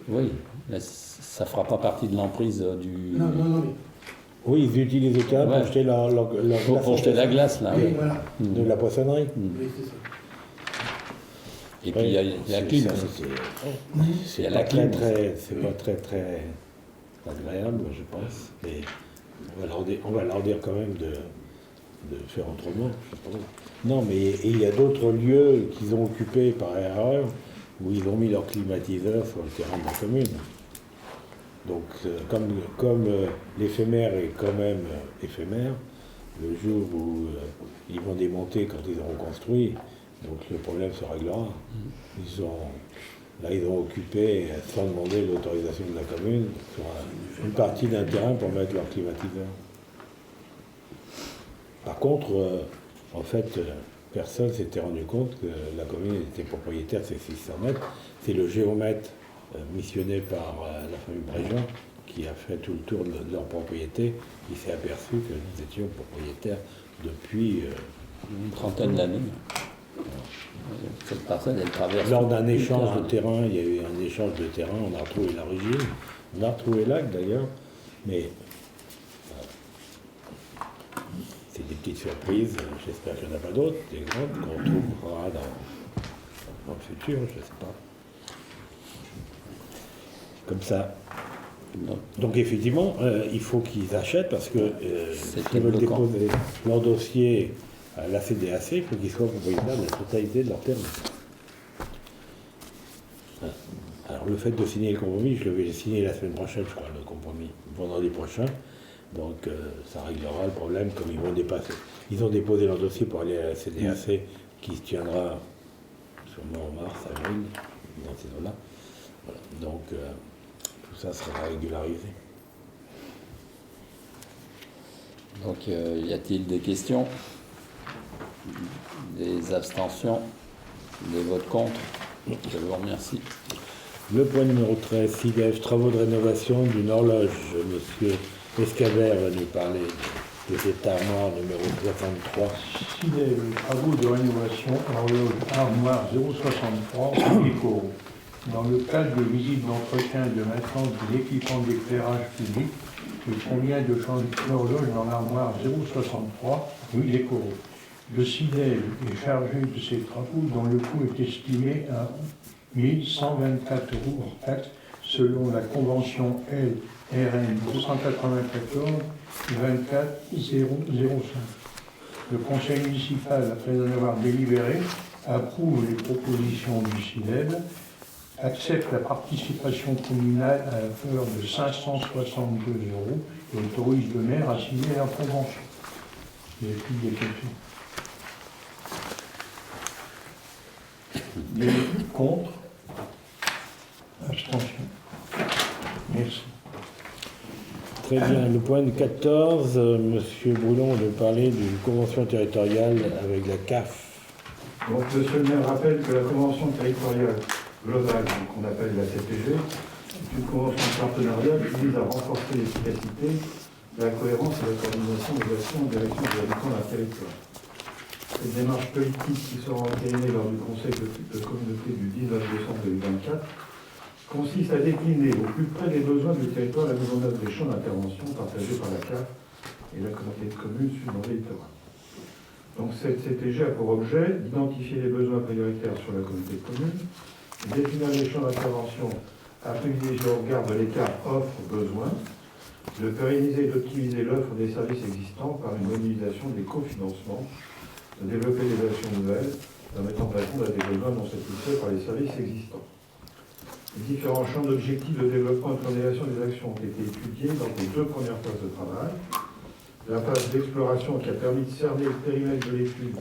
oui, mais ça fera pas partie de l'emprise du... Non, mais... Oui, ils utilisent le terrain Ouais. pour jeter leur glace. Pour jeter la glace, là. Oui, Oui. voilà. De la poissonnerie. Oui, c'est ça. Et puis il y a la clim. C'est Il y a pas la clim. c'est pas très agréable, je pense. Mais on va leur dire quand même de faire autrement. Je pense. Non, mais il y a d'autres lieux qu'ils ont occupés par erreur où ils ont mis leur climatiseur sur le terrain de la commune. Donc, comme l'éphémère est quand même éphémère, le jour où ils vont démonter quand ils auront construit, donc le problème se réglera. Ils ont occupé, sans demander l'autorisation de la commune, sur une partie d'un terrain pour mettre leur climatiseur. Par contre, en fait, personne s'était rendu compte que la commune était propriétaire de ces 600 mètres. C'est le géomètre missionné par la famille Bréjon qui qui a fait tout le tour de leur propriété, il s'est aperçu que nous étions propriétaires depuis une trentaine d'années. Cette parcelle, elle traverse. Lors d'un échange terrain. de terrain, il y a eu un échange de terrain, on a retrouvé l'origine, on a retrouvé l'acte d'ailleurs, mais c'est des petites surprises, j'espère qu'il n'y en a pas d'autres, des grandes qu'on trouvera dans le futur, je ne sais pas. Comme ça. Donc effectivement, il faut qu'ils achètent parce que s'ils veulent déposer leur dossier à la CDAC, il faut qu'ils soient propriétaires de la totalité de leur terrain. Alors le fait de signer le compromis, je le vais signer la semaine prochaine, je crois, le compromis, vendredi prochain. Donc ça réglera le problème comme ils vont dépasser. Ils ont déposé leur dossier pour aller à la CDAC qui se tiendra sûrement en mars, avril, dans ces zones-là. Voilà. Donc tout ça sera régularisé. Donc y a-t-il des questions? Des abstentions? Des votes contre? Je vous remercie. Le point numéro 13, SIDEF, travaux de rénovation d'une horloge. Monsieur Escabert va nous parler de cette armoire numéro 63. SIDEF, travaux de rénovation, horloge armoire 063, Éco. Dans le cadre de visites d'entretien et de maintenance de l'équipement d'éclairage public, il convient de changer l'horloge dans l'armoire 063, rue des Coraux. Le SIDEF est chargé de ces travaux dont le coût est estimé à 1124 € hors taxe selon la convention LRN 294 24005. Le conseil municipal, après en avoir délibéré, approuve les propositions du SIDEF, accepte la participation communale à la hauteur de 562 € et autorise le maire à signer la convention. Il n'y a plus de questions. Des contre? Abstention. Merci. Très bien. Le point 14, Monsieur Boulon va nous parler d'une convention territoriale avec la CAF. Donc, monsieur le maire rappelle que la convention territoriale globale, qu'on appelle la CTG, est une convention de partenariat qui vise à renforcer l'efficacité, la cohérence et la coordination des actions en direction des habitants d'un territoire. Cette démarche politique qui sera entérinée lors du Conseil de communauté du 19 décembre 2024 consiste à décliner au plus près des besoins du territoire la mise en œuvre des champs d'intervention partagés par la CAF et la communauté de communes suivant le littoral. Donc cette CTG a pour objet d'identifier les besoins prioritaires sur la communauté de communes, de définir les champs d'intervention à privilégier au regard de l'écart offre-besoin, de pérenniser et d'optimiser l'offre des services existants par une mobilisation des cofinancements, de développer des actions nouvelles, permettant de répondre à des besoins non satisfaits par les services existants. Les différents champs d'objectifs de développement et de coordination des actions ont été étudiés dans les 2 premières phases de travail. La phase d'exploration qui a permis de cerner le périmètre de l'étude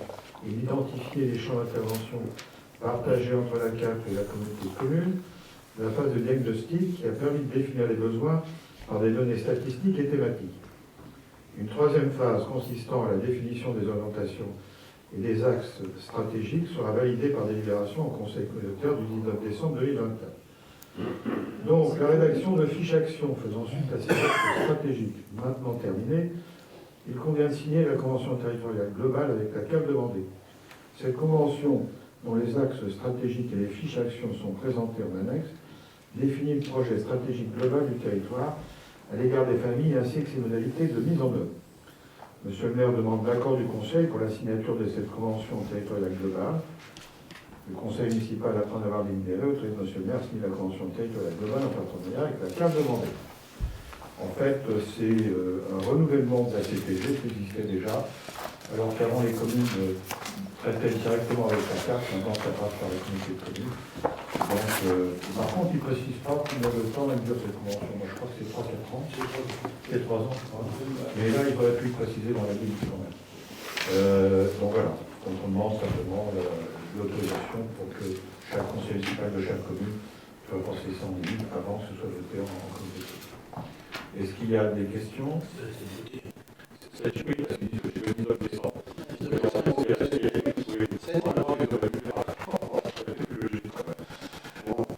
et d'identifier les champs d'intervention partagés entre la CAF et la communauté de communes. La phase de diagnostic qui a permis de définir les besoins par des données statistiques et thématiques. Une 3e phase consistant à la définition des orientations et des axes stratégiques sera validée par délibération au Conseil communautaire du 19 décembre 2024. Donc, la rédaction de fiches actions faisant suite à ces axes stratégiques maintenant terminée, il convient de signer la convention territoriale globale avec la CAF de Vendée. Cette convention, dont les axes stratégiques et les fiches actions sont présentés en annexe, définit le projet stratégique global du territoire à l'égard des familles ainsi que ses modalités de mise en œuvre. Monsieur le maire demande l'accord du Conseil pour la signature de cette convention territoriale globale. Le Conseil municipal, après en avoir délibéré, autorise Monsieur le maire à signer la convention territoriale globale en partenariat avec la CAF de Vendée. En fait, c'est un renouvellement de la CTG qui existait déjà, alors qu'avant les communes traitaient directement avec la CAF, maintenant ça passe par la communauté de communes. Donc, par contre, il ne précise pas combien de temps elle dure cette convention. Moi, je crois que c'est 3-4 ans. C'est 3 ans, je crois. Mais là, il faudrait plus le préciser dans la limite quand même. Donc voilà, on demande simplement l'autorisation pour que chaque conseil municipal de chaque commune soit pensé sans limite avant que ce soit voté en comité. Est-ce qu'il y a des questions? C'est oui, parce qu'ils disent que c'est le 19 décembre.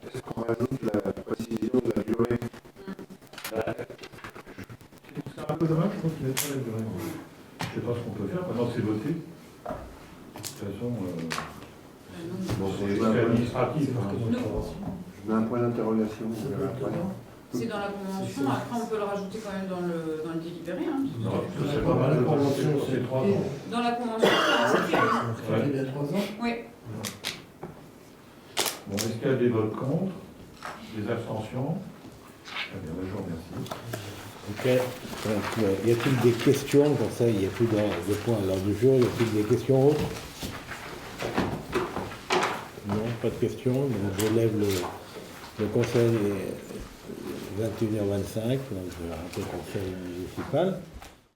Est-ce qu'on rajoute la précision de la durée? peu dommage, je pense qu'il n'est pas la durée. Je ne sais pas ce qu'on peut faire, maintenant que c'est voté. De toute façon, bon, c'est administratif. Hein. Je mets un point d'interrogation. C'est dans la convention, après on peut le rajouter quand même dans le délibéré. Hein. Non, c'est pas mal, la convention, c'est 3 ans. Dans la convention, c'est Ouais. Il y a 3 ans. Oui. Bon, est-ce qu'il y a des votes contre? Des abstentions? Très bien, je vous remercie. Ok. Donc, y a-t-il des questions? Pour ça, il n'y a plus de points à l'ordre du jour. Y a-t-il des questions autres? Non, pas de questions. Donc, je lève le conseil 21h25, donc je rappelle le conseil municipal.